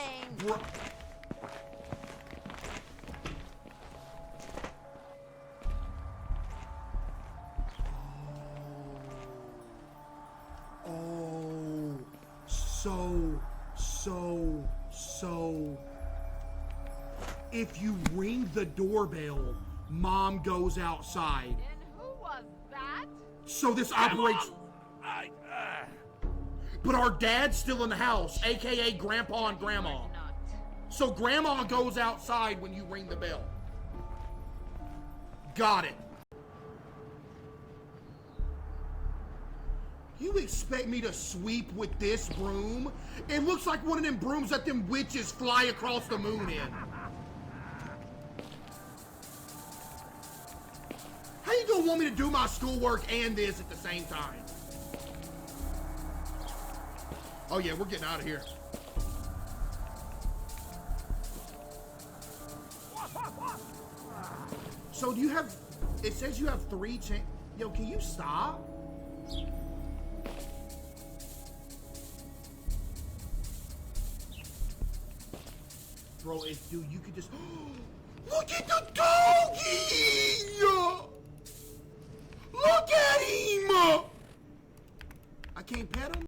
saying. Bro. Oh, so, if you ring the doorbell, Mom goes outside. And who was that? So this operates... But our dad's still in the house, aka Grandpa and Grandma. Not. So Grandma goes outside when you ring the bell. Got it. You expect me to sweep with this broom? It looks like one of them brooms that them witches fly across the moon in. How you gonna want me to do my schoolwork and this at the same time? Oh yeah, we're getting out of here. So do you have, it says you have 3 yo, can you stop? Bro, if, dude, you could just, look at the doggy! Look at him! I can't pet him?